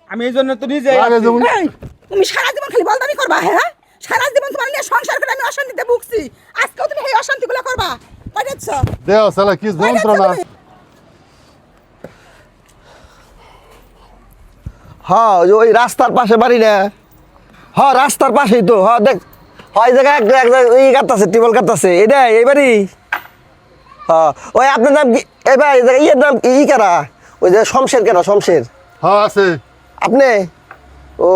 আমি এই জন্য তো নিজে আগে যেমন তুমি সারা জীবন খালি বলদামি করবা হ্যাঁ সারা জীবন তোমার নিয়ে সংসার করে আমি অশান্তিতে ভুগছি আজকেও তুমি এই অশান্তিগুলো করবা পাইছো দেও শালা কি যন্ত্রণা হ্যাঁ ওই রাস্তার পাশে বাড়ি না হ্যাঁ রাস্তার পাশেই তো হ্যাঁ দেখ হয় জায়গায় ই কাটতেছে টিবল কাটতেছে এটা এই বাড়ি হ্যাঁ ওই আপনার নাম কি এই ভাই ইয়ের নাম ই কারা ওই যে শমশের কেনা শমশের হ্যাঁ আছে আপনি ও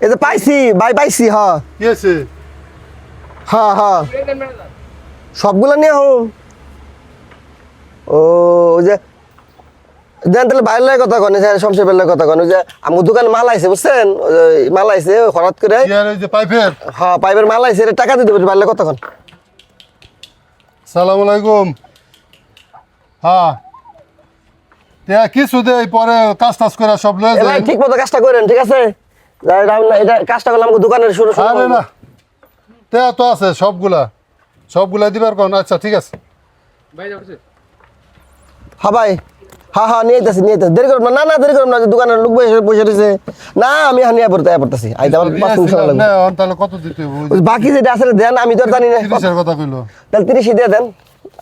এই যে পাইছি ভাই পাইছি হ্যাঁ কি আছে হ্যাঁ হ্যাঁ সবগুলা নিয়ে হোম ও ওই যে দেন তাহলে বাইরের লাগে কথা কন শমশের বেলার কথা কন ওই যে আমার দোকানে মাল আইছে বুঝছেন মাল আইছে হঠাৎ করে কি আর ওই যে পাইপের হ্যাঁ পাইপের মাল আইছে এটা টাকা দিতে পারি বাইরের কথা কন সালাম আলাইকুম হ্যাঁ কিছু দে পরে কাজ টাজ করে সব লয়ে এ ভাই যায় ঠিক মতো কাজটা করেন ঠিক আছে এটা কাজটা করলাম আমাকে দোকানের শুরু আরে না তে তো আছে সবগুলা দিবার কোন আচ্ছা ঠিক আছে হ্যাঁ ভাই হ্যাঁ হ্যাঁ নিয়ে যাচ্ছি দেরি করব না না দেরি করব না দোকানের লোক বসে বসে রয়েছে না আমি হানিয়া পড়তেছি আইতে আমার 5 মিনিট লাগবে না তাহলে কত দিতে হবে ওই বাকি যেটা আছে দেন আমি তো আর জানি না 30 এর কথা কইলো তাহলে 30 দিয়ে দেন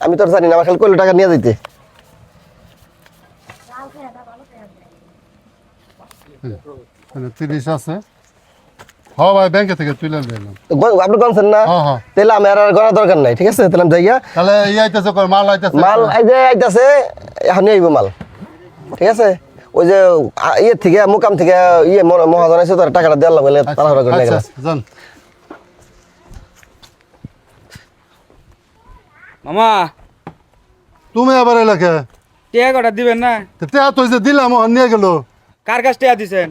আমি তো আর জানি না আমার খালি কইলো টাকা নিয়ে দিতে 30 আছে হ্যাঁ ভাই ব্যাংকে থেকে তুলে দিলাম আপনি কোনছেন না হ্যাঁ হ্যাঁ তাহলে আমি আর করার দরকার নাই ঠিক আছে তাহলে আমি যাইয়া তাহলে এই আইতাছে কই মাল আইতাছে মাল এই যে আইতাছে এখন আইবো মাল ঠিক আছে ওই যে ইয়ে থেকে মুকাম থেকে ইয়ে মহাজন আছে তোর টাকাটা দেওয়ার লাগবে তাড়াহুড়া করে আচ্ছা গেলাম জান মামা তুমি আবার এলাকা টিয়া কটা দিবেন না তে তো যে দিলাম ও নিয়ে গেল কার কাছ টিয়া দিছেন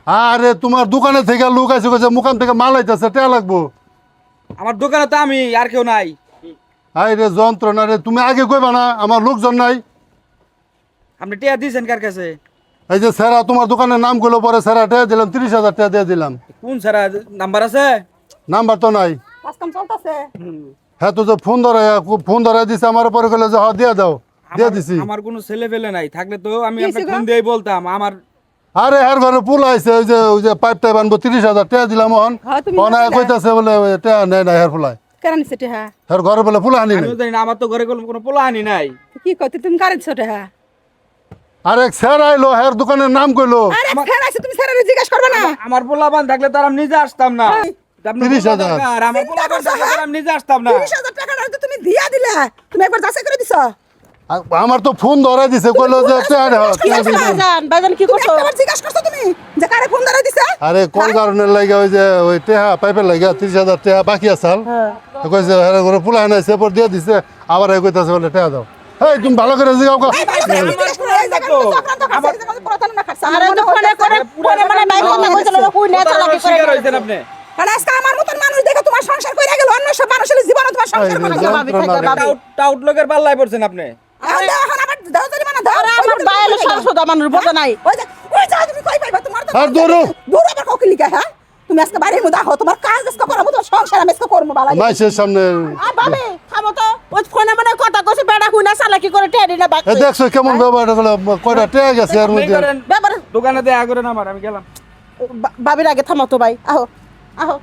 আরে তোমার দোকানে থেকে লোক আছে কইছে মুকাম থেকে মাল আইতাছে তে লাগবো আমার দোকানে তো আমি আর কেউ নাই আই রে যন্ত্রণা রে তুমি আগে কইবা না আমার লোকজন নাই আপনি টিয়া দিছেন কার কাছে এই যে স্যারা তোমার দোকানের নাম গুলো পরে স্যারা টাকা দিলাম 30,000 টাকা দিয়ে দিলাম কোন সারা নাম্বার আছে নাম্বার তো নাই কাজ কাম চলতেছে হ্যাঁ তো যে ফোন ধরাই দিছে আমার পরে কইলে যে হ্যাঁ দিয়ে দাও দিয়ে দিছি আমার কোনো ছেলে ফেলে নাই থাকলে তো আমি আপনাকে ফোন দিয়েই বলতাম আমার আরে হের ঘরে পুল আইছে ওই যে পাইপ টাইপ আনবো 30,000 টাকা দিলাম হ্যাঁ, তুমি অনায় দিছিলা। কইতাছে বলে টাকা নেয় না হের ফুলাই কেন নিছে হ্যাঁ হের ঘরে বলে ফুলা আনি নাই আমিও জানি না আমার তো ঘরে কোনো পোলাহানি নাই কি করতে তুমি কারেন্ট ছোটে হ্যাঁ আরে স্যার আইলো হের দোকানের নাম কইলো আরে ফের আছে তুমি স্যারের জিজ্ঞাসা করবে না আমার পোলাপান থাকলে তার আমি নিজে আসতাম না আপনার 30,000 পোলা দরকার, আমার পোলাপান থাকলে তার আমি নিজে আসতাম না 30,000 টাকা তো তুমি দিয়া দিলা তুমি একবার যাচাই করে দিছো আমার তো ফোন ধরাই দিছে কইলো যে টাকা দাও, টাকা দিতে। বাজান কি করছো একবার জিজ্ঞাসা করছো তুমি যে কারে ফোন ধরে দিছে আরে কোন কারণে লাগে ওই যে ওই টাকা পাইপের লাগে 30,000 টাকা বাকি আসাল তো কইছে হের ঘরে ফুলা আনাইছে পর দিয়ে দিছে আবার এই কইতাছে বলে টাকা দাও এই তুমি ভালো করে জিগাও গো আরে তো ফোনে করে পরে মানে বাইক কথা কইছিল কই না চালাকি করে শিকার হইছেন আপনি আর আজকে আমার মতন মানুষ দেখে তোমার সংসার কইরা গেল অন্য সব মানুষের জীবনে তোমার সংসার করে গেল ভাবি থেকে ভাবি টাউট লোকের পাল্লায় পড়ছেন আপনি এখন আবার দাও জানি মানে দাও আমার বাইরে সংসদ মানুষ বোঝা নাই ওই যে তুমি কই পাইবা তোমার তো আর দৌড়ো। দূর আবার কোকি লিখা হ্যাঁ তুমি আজকে বাড়ির মধ্যে আহো তোমার কাজ আজকে করাবো তোমার সংসার আমি আজকে করবো বালা মাইসের সামনে ভাবি থামো তো ওই ফোনে মানে কথা কইছে বেড়া কই না চালাকি করে টেডি না বাকি এ দেখছো কেমন ব্যবহার হলো কয়টা টাকা গেছে এর মধ্যে ব্যাপারে দোকানে দেয়া করেন আমার আমি গেলাম ভাবির আগে থামো তো ভাই আহো আহো